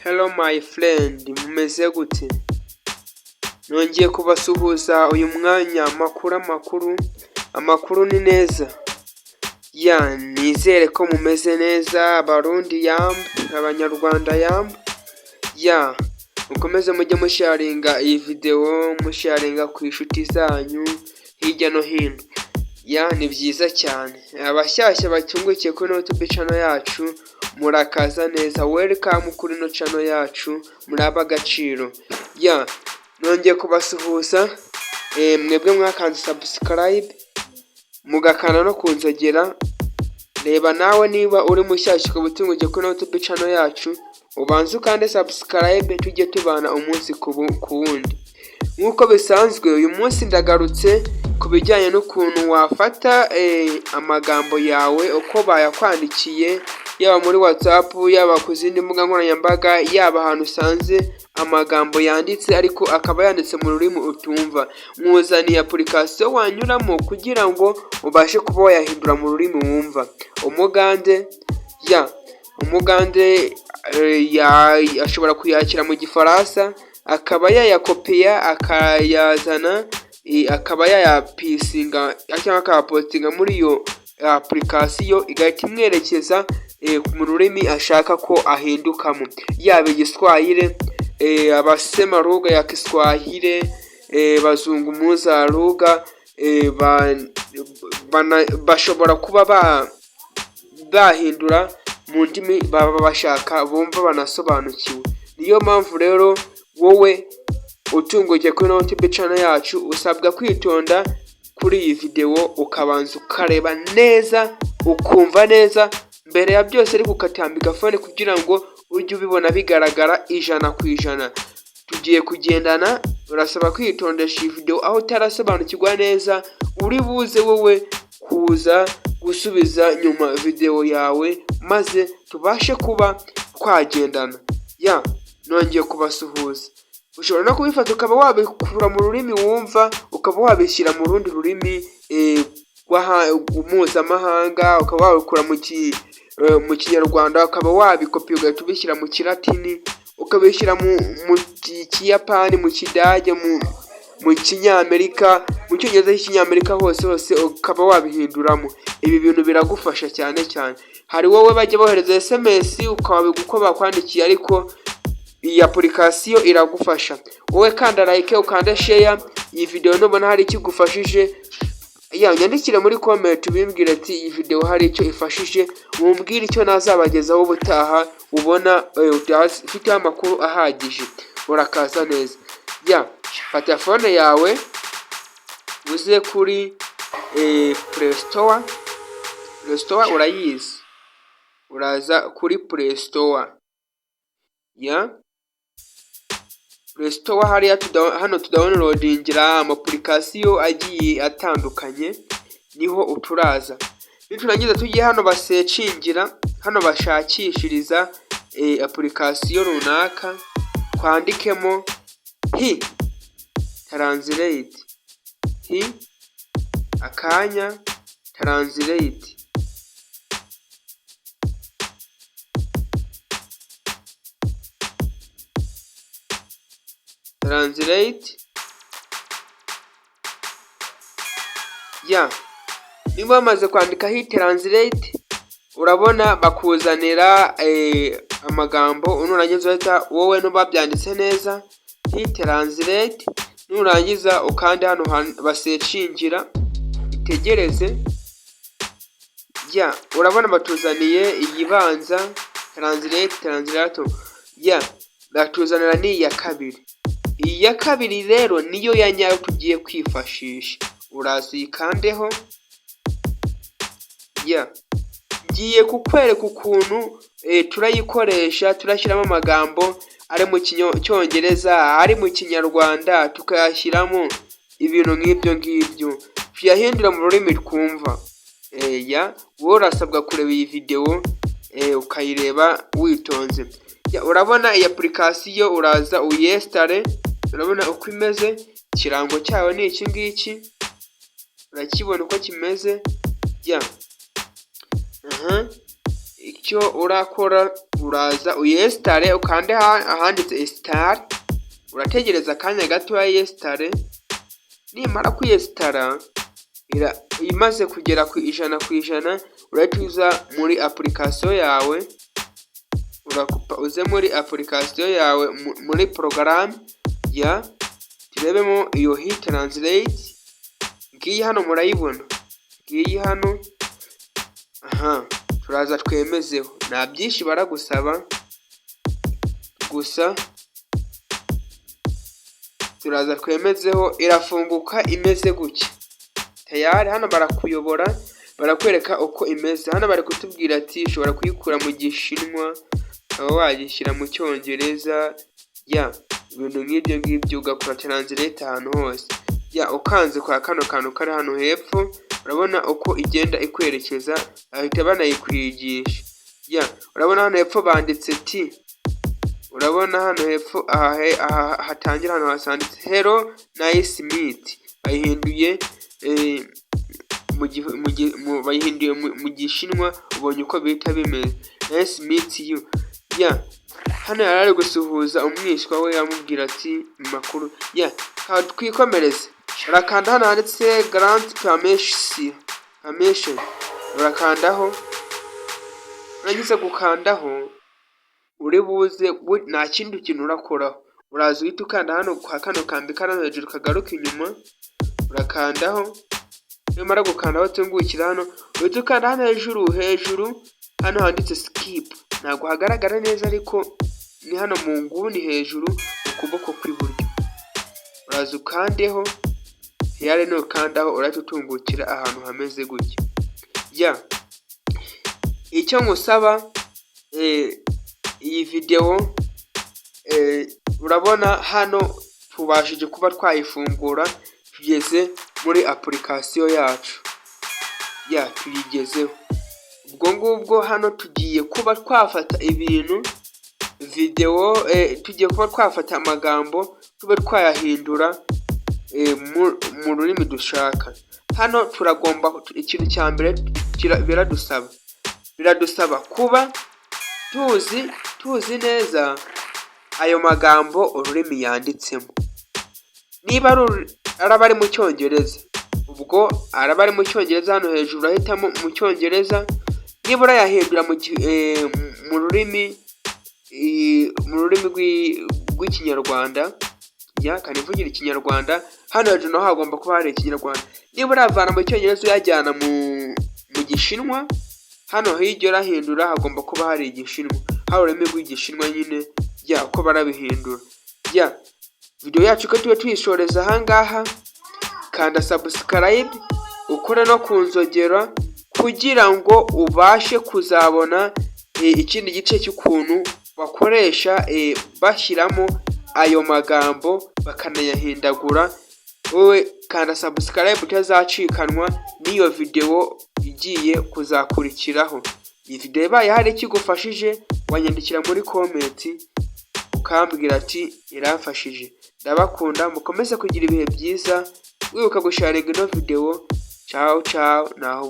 Hello my friend, mumeze gute? Nongeye kubasuhuza uyu mwanya amakuru ni neza. Nizere ko mumeze neza, Abarundi Abanyarwanda mukomeze mujye musharinga iyi video, musharinga ku inshuti zanyu hirya no hino. Ni byiza cyane. Abashyashya bacyungukiye kuri YouTube channel yacu, murakaza neza. Welcome kuri no channel yacu, muraba agaciro. Nongeye kubasuhuza, mwebwe mwakanze subscribe, mugakana no kunzogera. Reba nawe niba uri mushyashya kubutungukiye kuri YouTube channel yacu, ubanze ukande subscribe, tujye tubana umunsi ku wundi. Nkuko bisanzwe uyu munsi ndagarutse kubijyanye n'ukuntu wafata amagambo yawe uko bayakwandikiye, yaba muri WhatsApp, yaba ku zindi mbuga nkoranyambaga, yaba ahantu usanze amagambo yanditse ariko akaba yanditse mu rurimi utumva. Mwuzaniye application wanyuramo kugira ngo ubashe kuba wayahindura mu rurimi wumva. Umugande ashobora kuyakira mu Gifaransa, akaba yayakopiya akayazana, akaba yayapisinga cyangwa akapostinga muri iyo application, igahita imwerekeza mu rurimi ashaka ko ahindukamo. Yaba Igiswahili, abasema lugha ya Kiswahili, bazungumuza lugha, bashobora kuba bahindura mu ndimi baba bashaka bumva banasobanukiwe. Niyo mpamvu rero wowe utungukiye kuri YouTube channel yacu usabwa kwitonda kuri iyi video, ukabanza ukareba neza, ukumva neza mbere ya byose, ari gukatambika phone kugira ngo ujye ubibona bigaragara 100%. Tugiye kugendana, urasaba kwitondesha iyi video aho utarasobanukirwa neza, uri buze wowe kuza gusubiza nyuma video yawe, maze tubashe kuba twagendana. Nongeye kubasuhuza. Ushobora no kubifata ukaba wabikura mu rurimi wumva, ukaba wabishyira mu rundi rurimi mpuzamahanga, ukaba wabikura mu Kinyarwanda, ukaba wabikopiye ugahita ubishyira mu Kilatini, ukabishyira mu Kiyapani, mu Kidage, mu Kinyamerika, mu Cyongereza cy'Inyamerika, hose ukaba wabihinduramo. Ibi bintu biragufasha cyane. Hari wowe bajya bohereza SMS ukababwira uko bakwandikiye, ariko iyi application iragufasha. Wowe kanda like, ukanda share iyi video nubona hari ikigufashije, nyandikire muri comment ubimbwire ati iyi video hari icyo ifashije, mumbwire icyo nazabagezaho ubutaha ubona ufite amakuru ahagije. Urakaza neza. Fata phone yawe uze kuri Play Store. Play Store urayizi, uraza kuri Play Store. Play Store hano tudownloadingira amapplication agiye atandukanye, niho uturaza. Niturangiza tugiye hano basearchingira, hano bashakishiriza application runaka, twandikemo translate, akanya translate. Niba bamaze kwandika translate, urabona bakuzanira amagambo, nurangiza uhita wowe babyanditse neza translate, nurangiza ukanda hano basearchingira, itegereze. Urabona batuzaniye iyibanza translator. Batuzanira ni iya kabiri. Iyi ya kabiri rero niyo ya nyayo tugiye kwifashisha. Urazikandeho. Ngiye kukwereka ukuntu turayikoresha, turashyiramo amagambo ari mu Cyongereza, ari mu Kinyarwanda, tukayashyiramo ibintu nk'ibyo tuyahindura mu rurimi twumva. Wowe urasabwa kureba iyi video ukayireba witonze. Urabona iyi application uraza uyinstall, urabona uko imeze, ikirango cyayo ni iki ngiki, urakibona uko kimeze. Icyo urakora uraza uyesitare ukande ahanditse install, urategereza akanya gato ya yesitare. Nimara kuyesitara imaze kugera ku 100%, urahita uza muri application yawe, urakupa uze muri application yawe muri porogaramu ya turebemo iyo hit translate. Ngiyi hano murayibona, ngiyi hano. Turaza twemezeho, nta byinshi baragusaba, gusa turaza twemezeho. Irafunguka imeze gutya tayari. Hano barakuyobora, barakwereka uko imeze. Hano bari kutubwira ati ushobora kuyikura mu gishinwa aho wagishyira mu cyongereza, ibintu nk'ibyo ngibyo, ugakora translate ahantu hose. Ukanze kwa kano kantu kari hano hepfo, urabona uko igenda ikwerekeza, ahita banayikwigisha. Urabona hano hepfo banditse T, urabona hano hepfo aha hatangira hano hasanditse hello nice meet, bayihinduye bayihinduye mu gishinwa, ubonye uko bita bimeze, nice meet you. Hano yari ari gusuhuza umwishywa we, yamubwira ati makuru. Twikomereze, urakanda hano handitse grant permission, urakandaho. Uragize gukandaho, uri buze nta kindi kintu urakoraho, uraza uhita ukanda hano kwa kano kambi kari hejuru kagaruka inyuma, urakandaho. Nimara gukandaho tungukira hano, uhita ukanda hano hejuru hano handitse skip. Ntabwo hagaragara neza ariko ni hano mu nguni hejuru ukuboko kw'iburyo, uraza ukandeho. Tayari nukandaho urahita utungukira ahantu hameze gutya. Icyo ngusaba, iyi video urabona hano tubashije kuba twayifungura, tugeze muri application yacu. Tuyigezeho. Ubwo ngubwo hano tugiye kuba twafata ibintu video, tugiye kuba twafata amagambo tube twayahindura mu rurimi dushaka. Hano turagomba ikintu cya mbere biradusaba kuba tuzi neza ayo magambo ururimi yanditsemo. Niba araba ari mu cyongereza, ubwo araba ari mu cyongereza, hano hejuru urahitamo mu cyongereza. Niba urayahindura mu rurimi rw'ikinyarwanda, kanivugira ikinyarwanda, hano hejuru naho hagomba kuba hari ikinyarwanda. Niba uravana mu cyongereza uyajyana mu gishinwa, hano hirya urahindura hagomba kuba hari igishinwa, hari ururimi rw'igishinwa nyine, uko barabihindura. Video yacu ko tuba tuyishoreza ahangaha. Kanda subscribe, ukore no kunzogera kugira ngo ubashe kuzabona ikindi gice cy'ukuntu bakoresha bashyiramo ayo magambo bakanayahindagura. Wowe kanda subscribe utazacikanwa n'iyo video igiye kuzakurikiraho. Iyi video ibaye hari ikigufashije, wanyandikira muri comment ukambwira ati iramfashije. Ndabakunda, mukomeze kugira ibihe byiza, wibuka gusharinga ino video. Ciao naho